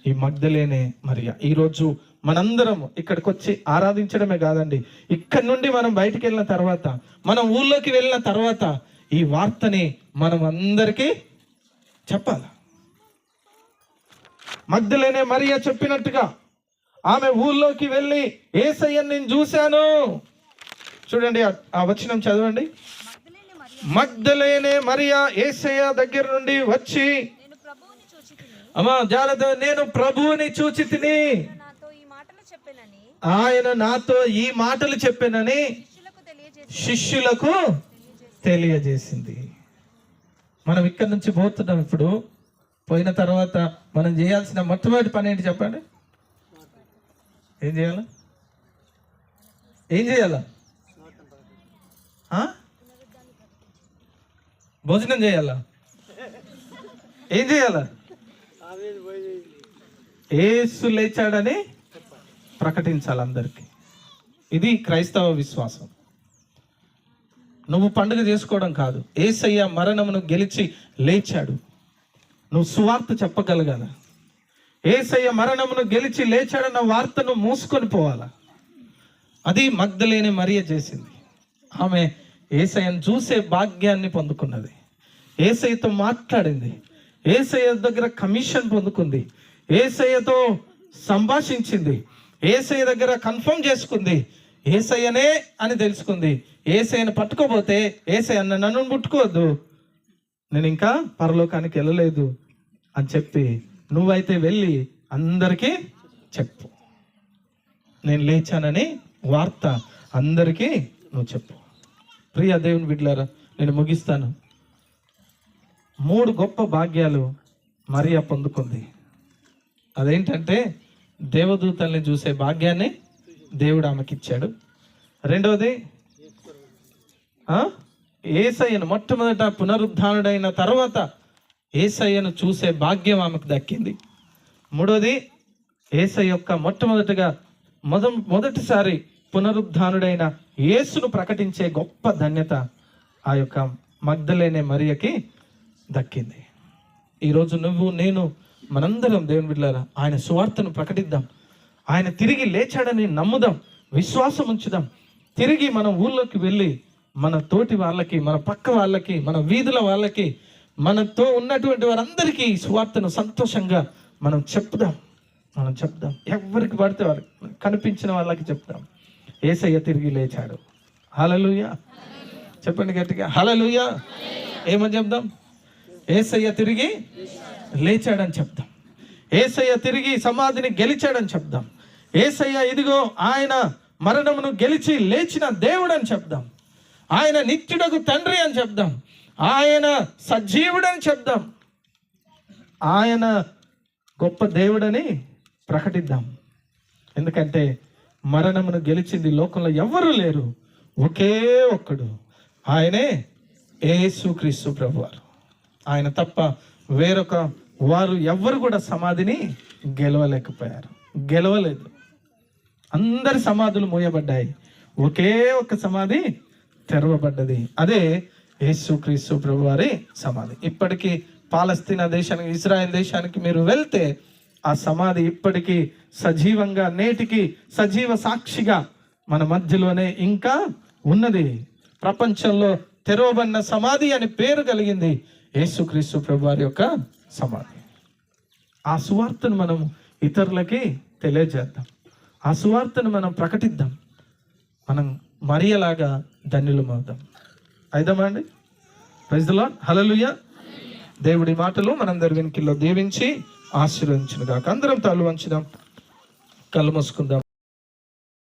ఈ మగ్దలేనే మరియా. ఈరోజు మనందరం ఇక్కడికి వచ్చి ఆరాధించడమే కాదండి, ఇక్కడి నుండి మనం బయటికి వెళ్ళిన తర్వాత, మనం ఊళ్ళోకి వెళ్ళిన తర్వాత ఈ వార్తని మనం అందరికీ చెప్పాలి. మగ్దలేనే మరియా చెప్పినట్టుగా ఆమె ఊళ్ళోకి వెళ్ళి యేసయ్యను నేను చూశాను. చూడండి ఆ వచనం చదవండి. మగ్దలేనే మరియా యేసయ్య దగ్గర నుండి వచ్చి, అమ్మా జాగ్రత్త, నేను ప్రభువుని చూచి తిని, ఆయన నాతో ఈ మాటలు చెప్పానని శిష్యులకు తెలియజేసింది. మనం ఇక్కడి నుంచి పోతున్నాం. ఇప్పుడు పోయిన తర్వాత మనం చేయాల్సిన మొట్టమొదటి పని ఏంటి చెప్పండి? ఏం చేయాలా? ఏం చేయాలా? భోజనం చేయాలా? ఏం చేయాలా? యేసు లేచాడని ప్రకటించాలి అందరికీ. ఇది క్రైస్తవ విశ్వాసం. నువ్వు పండుగ చేసుకోవడం కాదు, యేసయ్య మరణమును గెలిచి లేచాడు. నువ్వు సువార్త చెప్పగలగాల. యేసయ్య మరణమును గెలిచి లేచాడన్న వార్తను మూసుకొని పోవాలా. అది మగ్దలేనే మరియ చేసింది. ఆమె యేసయ్యను చూసే భాగ్యాన్ని పొందుకున్నది. యేసయ్యతో మాట్లాడింది. యేసయ్య దగ్గర కమిషన్ పొందుకుంది. యేసయ్యతో సంభాషించింది. యేసయ్య దగ్గర కన్ఫర్మ్ చేసుకుంది. యేసయ్యనే అని తెలుసుకుంది. యేసయ్యను పట్టుకోపోతే యేసయ్య నన్ను ముట్టుకోవద్దు, నేను ఇంకా పరలోకానికి వెళ్ళలేదు అని చెప్పి, నువ్వైతే వెళ్ళి అందరికీ చెప్పు, నేను లేచానని వార్త అందరికీ నువ్వు చెప్పు. ప్రియ దేవుని బిడ్డలారా, నేను ముగిస్తాను. 3 గొప్ప భాగ్యాలు మరియా పొందుకుంది. అదేంటంటే, దేవదూతల్ని చూసే భాగ్యాన్ని దేవుడు ఆమెకి ఇచ్చాడు. రెండవది, యేసయ్యను మొట్టమొదట పునరుద్ధానుడైన తర్వాత యేసయ్యను చూసే భాగ్యం ఆమెకు దక్కింది. మూడవది, యేసయ్య యొక్క మొదటిసారి పునరుద్ధానుడైన యేసును ప్రకటించే గొప్ప ధన్యత ఆ యొక్క మగ్దలేనే మరియకి దక్కింది. ఈరోజు నువ్వు నేను మనందరం దేవుని బిడ్డలారా ఆయన సువార్తను ప్రకటిద్దాం. ఆయన తిరిగి లేచాడని నమ్ముదాం, విశ్వాసం ఉంచుదాం. తిరిగి మనం ఊళ్ళోకి వెళ్ళి మన తోటి వాళ్ళకి, మన పక్క వాళ్ళకి, మన వీధుల వాళ్ళకి, మనతో ఉన్నటువంటి వారందరికీ సువార్తను సంతోషంగా మనం చెప్దాం. ఎవరికి పడితే వారికి, కనిపించిన వాళ్ళకి చెప్దాం. యేసయ్య తిరిగి లేచాడు. హల్లెలూయా చెప్పండి గట్టిగా, హల్లెలూయా. ఏమని చెప్దాం? యేసయ్య తిరిగి లేచాడని చెప్దాం. యేసయ్య తిరిగి సమాధిని గెలిచాడని చెప్దాం. యేసయ్య ఇదిగో ఆయన మరణమును గెలిచి లేచిన దేవుడు అని చెప్దాం. ఆయన నిత్యుడకు తండ్రి అని చెప్దాం. ఆయన సజీవుడని చెప్దాం. ఆయన గొప్ప దేవుడని ప్రకటిద్దాం. ఎందుకంటే మరణమును గెలిచింది లోకంలో ఎవ్వరూ లేరు, ఒకే ఒక్కడు, ఆయనే యేసుక్రీస్తు ప్రభువారు. ఆయన తప్ప వేరొక వారు ఎవ్వరు కూడా సమాధిని గెలవలేదు. అందరి సమాధులు మూయబడ్డాయి, ఒకే ఒక్క సమాధి తెరవబడ్డది. అదే యేసుక్రీస్తు ప్రభువారి సమాధి. ఇప్పటికీ పాలస్తీనా దేశానికి, ఇజ్రాయెల్ దేశానికి మీరు వెళ్తే ఆ సమాధి ఇప్పటికీ సజీవంగా, నేటికి సజీవ సాక్షిగా మన మధ్యలోనే ఇంకా ఉన్నది. ప్రపంచంలో తెరవబడిన సమాధి అని పేరు కలిగింది యేసుక్రీస్తు ప్రభువారి యొక్క సమాధి. ఆ సువార్తను మనం ఇతరులకి తెలియజేద్దాం. ఆ సువార్తను మనం ప్రకటిద్దాం. మనం మరియలాగా ధన్యులమవుదాం. అయిదామా అండి? ప్రైజ్ ది లార్డ్, హల్లెలూయా. దేవుడి మాటలు మనందరి వెనుకల్లో దీవించి ఆశీర్వదించును గాక. అందరం తల వంచుదాం, కళ్ళు మూసుకుందాం.